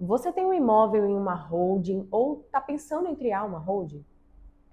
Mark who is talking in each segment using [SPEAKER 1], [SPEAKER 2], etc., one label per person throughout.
[SPEAKER 1] Você tem um imóvel em uma holding ou está pensando em criar uma holding?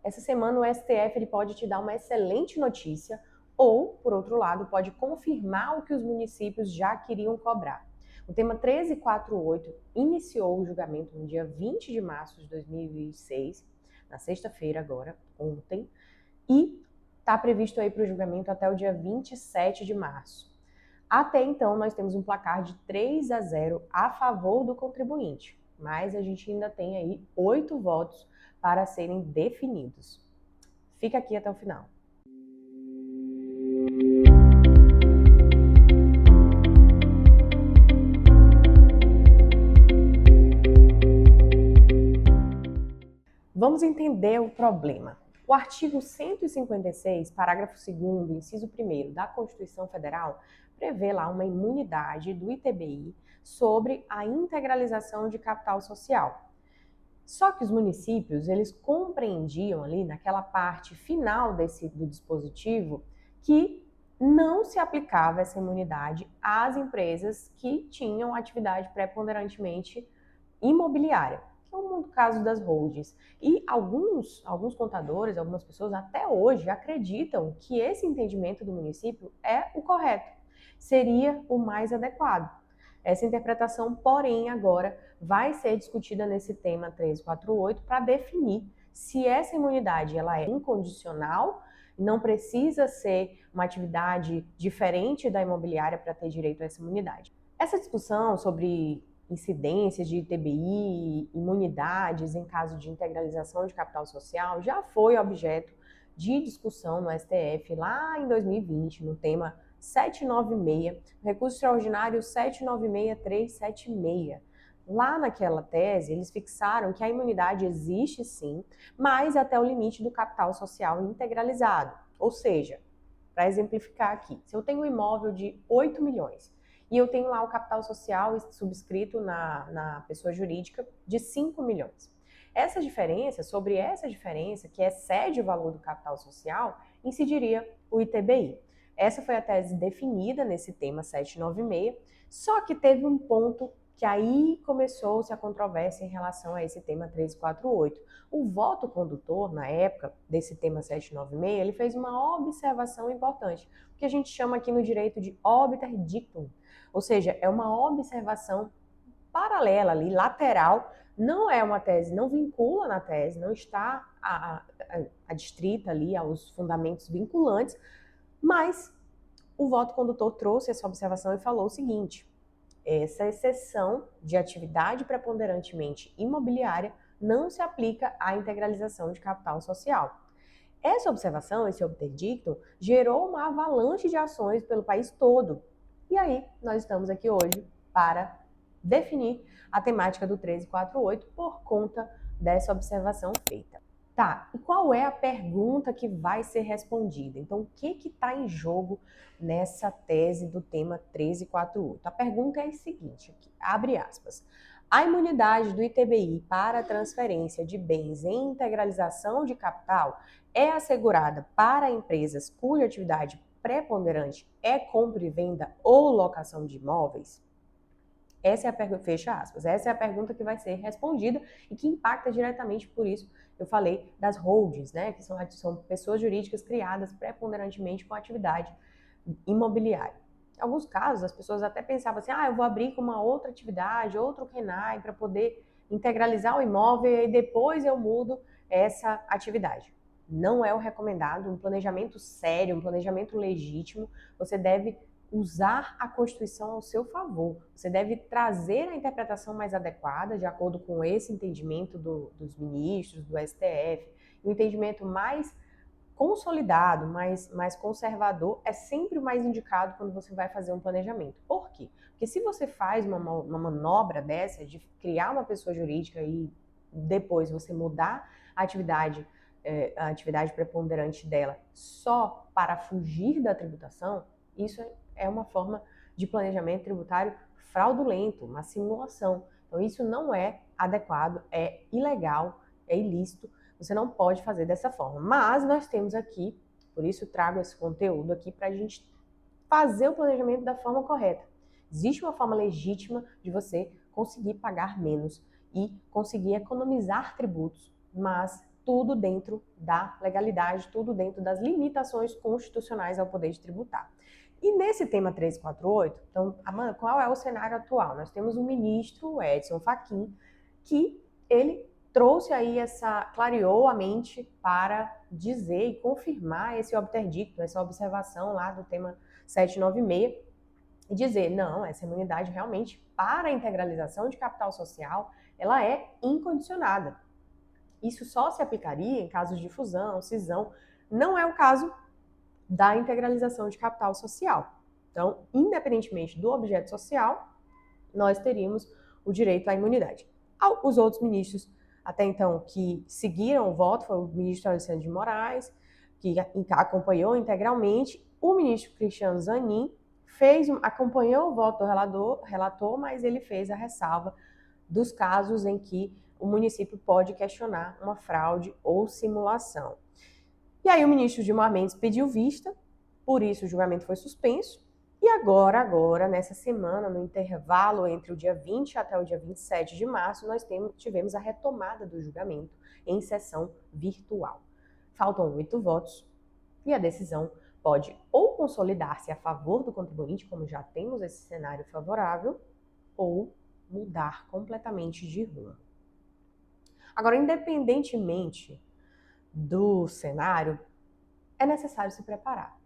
[SPEAKER 1] Essa semana o STF ele pode te dar uma excelente notícia ou, por outro lado, pode confirmar o que os municípios já queriam cobrar. O tema 1348 iniciou o julgamento no dia 20 de março de 2026, na sexta-feira agora, ontem, e está previsto aí para o julgamento até o dia 27 de março. Até então, nós temos um placar de 3-0 a favor do contribuinte, mas a gente ainda tem aí 8 votos para serem definidos. Fica aqui até o final. Vamos entender o problema. O artigo 156, parágrafo 2º, inciso 1º da Constituição Federal, prevê lá uma imunidade do ITBI sobre a integralização de capital social. Só que os municípios, eles compreendiam ali naquela parte final do dispositivo que não se aplicava essa imunidade às empresas que tinham atividade preponderantemente imobiliária, que é o caso das holdings. E alguns contadores, algumas pessoas até hoje acreditam que esse entendimento do município é o correto, seria o mais adequado. Essa interpretação, porém, agora vai ser discutida nesse tema 1348 para definir se essa imunidade ela é incondicional, não precisa ser uma atividade diferente da imobiliária para ter direito a essa imunidade. Essa discussão sobre incidências de ITBI, imunidades em caso de integralização de capital social já foi objeto de discussão no STF lá em 2020, no tema 796, recurso extraordinário 796.376. Lá naquela tese, eles fixaram que a imunidade existe sim, mas até o limite do capital social integralizado. Ou seja, para exemplificar aqui, se eu tenho um imóvel de 8 milhões e eu tenho lá o capital social subscrito na pessoa jurídica de 5 milhões. Sobre essa diferença, que excede o valor do capital social, incidiria o ITBI. Essa foi a tese definida nesse tema 796, só que teve um ponto que aí começou-se a controvérsia em relação a esse tema 1348. O voto condutor, na época desse tema 796, ele fez uma observação importante, o que a gente chama aqui no direito de obiter dictum, ou seja, é uma observação paralela ali, lateral, não é uma tese, não vincula na tese, não está adstrita ali aos fundamentos vinculantes, mas o voto condutor trouxe essa observação e falou o seguinte: essa exceção de atividade preponderantemente imobiliária não se aplica à integralização de capital social. Essa observação, esse obter dictum, gerou uma avalanche de ações pelo país todo. E aí, nós estamos aqui hoje para definir a temática do 1348 por conta dessa observação feita. Tá, e qual é a pergunta que vai ser respondida? Então, o que está em jogo nessa tese do tema 1348? A pergunta é a seguinte, aqui, abre aspas. A imunidade do ITBI para a transferência de bens em integralização de capital é assegurada para empresas cuja atividade preponderante é compra e venda ou locação de imóveis? Essa é a pergunta, fecha aspas. Essa é a pergunta que vai ser respondida e que impacta diretamente, por isso eu falei das holdings, né, que são pessoas jurídicas criadas preponderantemente com atividade imobiliária. Em alguns casos, as pessoas até pensavam assim, eu vou abrir com uma outra atividade, outro RENAI, para poder integralizar o imóvel e depois eu mudo essa atividade. Não é o recomendado, um planejamento sério, um planejamento legítimo, você deve usar a Constituição ao seu favor. Você deve trazer a interpretação mais adequada, de acordo com esse entendimento dos ministros, do STF, um entendimento mais consolidado, mais conservador, é sempre o mais indicado quando você vai fazer um planejamento. Por quê? Porque se você faz uma manobra dessa, de criar uma pessoa jurídica e depois você mudar a atividade preponderante dela só para fugir da tributação, isso é uma forma de planejamento tributário fraudulento, uma simulação. Então, isso não é adequado, é ilegal, é ilícito, você não pode fazer dessa forma. Mas nós temos aqui, por isso trago esse conteúdo aqui para a gente fazer o planejamento da forma correta. Existe uma forma legítima de você conseguir pagar menos e conseguir economizar tributos, mas tudo dentro da legalidade, tudo dentro das limitações constitucionais ao poder de tributar. E nesse tema 348, então, Amanda, qual é o cenário atual? Nós temos o ministro Edson Fachin, que ele trouxe aí clareou a mente para dizer e confirmar esse obterdicto, essa observação lá do tema 796, e dizer, não, essa imunidade realmente, para a integralização de capital social, ela é incondicionada. Isso só se aplicaria em casos de fusão, cisão, não é o caso da integralização de capital social. Então, independentemente do objeto social, nós teríamos o direito à imunidade. Os outros ministros, até então, que seguiram o voto, foi o ministro Alexandre de Moraes, que acompanhou integralmente, o ministro Cristiano Zanin acompanhou o voto do relator, mas ele fez a ressalva dos casos em que o município pode questionar uma fraude ou simulação. E aí o ministro Gilmar Mendes pediu vista, por isso o julgamento foi suspenso, e agora, nessa semana, no intervalo entre o dia 20 até o dia 27 de março, nós tivemos a retomada do julgamento em sessão virtual. Faltam 8 votos e a decisão pode ou consolidar-se a favor do contribuinte, como já temos esse cenário favorável, ou mudar completamente de rumo. Agora, independentemente do cenário, é necessário se preparar.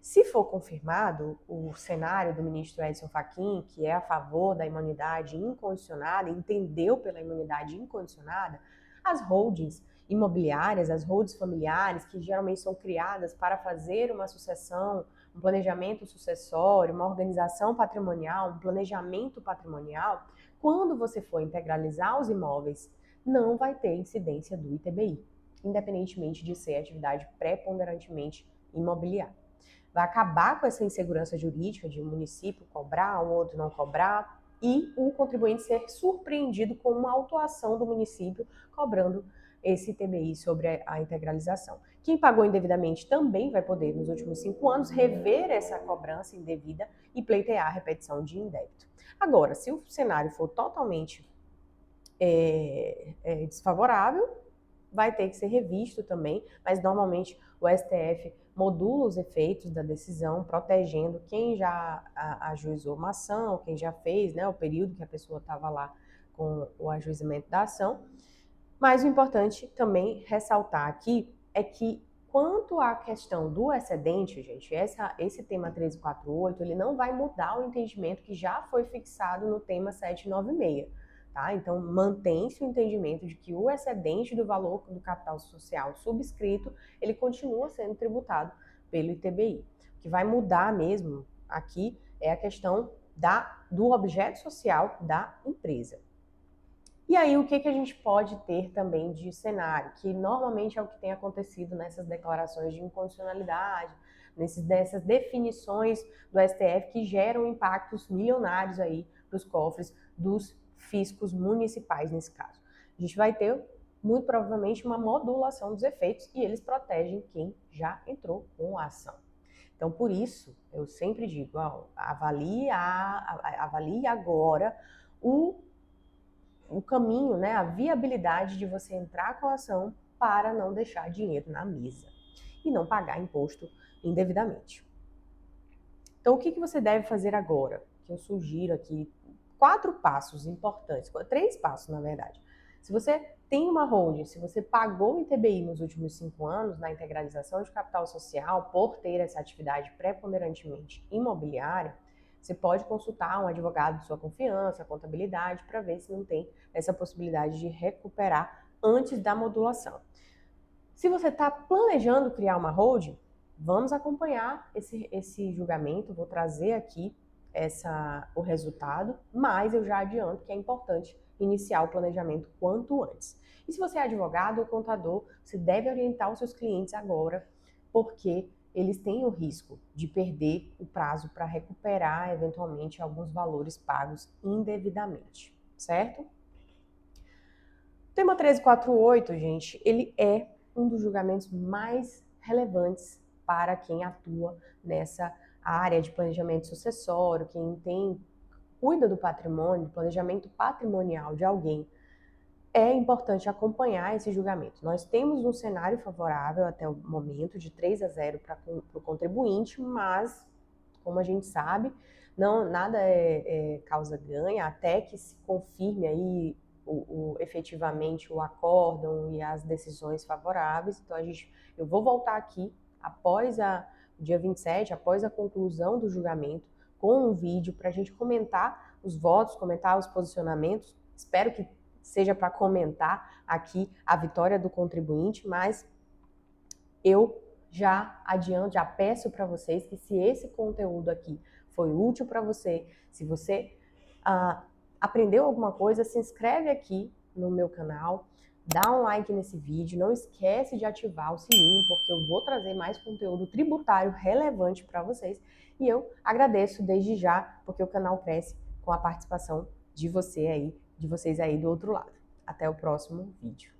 [SPEAKER 1] Se for confirmado o cenário do ministro Edson Fachin, que é a favor da imunidade incondicionada, entendeu pela imunidade incondicionada, as holdings imobiliárias, as holdings familiares, que geralmente são criadas para fazer uma sucessão, um planejamento sucessório, uma organização patrimonial, um planejamento patrimonial, quando você for integralizar os imóveis, não vai ter incidência do ITBI, independentemente de ser atividade preponderantemente imobiliária. Vai acabar com essa insegurança jurídica de um município cobrar, um outro não cobrar, e o contribuinte ser surpreendido com uma autuação do município cobrando esse ITBI sobre a integralização. Quem pagou indevidamente também vai poder, nos últimos 5 anos, rever essa cobrança indevida e pleitear a repetição de indébito. Agora, se o cenário for totalmente desfavorável, vai ter que ser revisto também, mas normalmente o STF modula os efeitos da decisão, protegendo quem já ajuizou uma ação, quem já fez, né, o período que a pessoa estava lá com o ajuizamento da ação. Mas o importante também ressaltar aqui é que, quanto à questão do excedente, gente, esse tema 1348, ele não vai mudar o entendimento que já foi fixado no tema 796. Tá? Então, mantém-se o entendimento de que o excedente do valor do capital social subscrito, ele continua sendo tributado pelo ITBI. O que vai mudar mesmo aqui é a questão do objeto social da empresa. E aí, o que a gente pode ter também de cenário, que normalmente é o que tem acontecido nessas declarações de incondicionalidade, dessas definições do STF que geram impactos milionários aí para os cofres dos fiscos municipais nesse caso. A gente vai ter, muito provavelmente, uma modulação dos efeitos e eles protegem quem já entrou com a ação. Então, por isso, eu sempre digo, avalie agora o caminho, né, a viabilidade de você entrar com a ação para não deixar dinheiro na mesa e não pagar imposto indevidamente. Então, o que você deve fazer agora? Que eu sugiro aqui 4 passos importantes, 3 passos, na verdade. Se você tem uma holding, se você pagou o ITBI nos últimos 5 anos na integralização de capital social por ter essa atividade preponderantemente imobiliária, você pode consultar um advogado de sua confiança, contabilidade, para ver se não tem essa possibilidade de recuperar antes da modulação. Se você está planejando criar uma holding, vamos acompanhar esse julgamento, vou trazer aqui o resultado, mas eu já adianto que é importante iniciar o planejamento quanto antes. E se você é advogado ou contador, você deve orientar os seus clientes agora, porque eles têm o risco de perder o prazo para recuperar, eventualmente, alguns valores pagos indevidamente, certo? O tema 1348, gente, ele é um dos julgamentos mais relevantes para quem atua nessa área de planejamento sucessório, quem tem cuida do patrimônio, do planejamento patrimonial de alguém, é importante acompanhar esse julgamento. Nós temos um cenário favorável até o momento de 3-0 para o contribuinte, mas, como a gente sabe, nada é causa ganha até que se confirme aí efetivamente o acórdão e as decisões favoráveis. Então, eu vou voltar aqui após o dia 27, após a conclusão do julgamento, com um vídeo para a gente comentar os votos, comentar os posicionamentos. Espero que seja para comentar aqui a vitória do contribuinte, mas eu já adianto, já peço para vocês que se esse conteúdo aqui foi útil para você, se você aprendeu alguma coisa, se inscreve aqui no meu canal, dá um like nesse vídeo, não esquece de ativar o sininho, porque eu vou trazer mais conteúdo tributário relevante para vocês. E eu agradeço desde já, porque o canal cresce com a participação de vocês aí do outro lado. Até o próximo vídeo.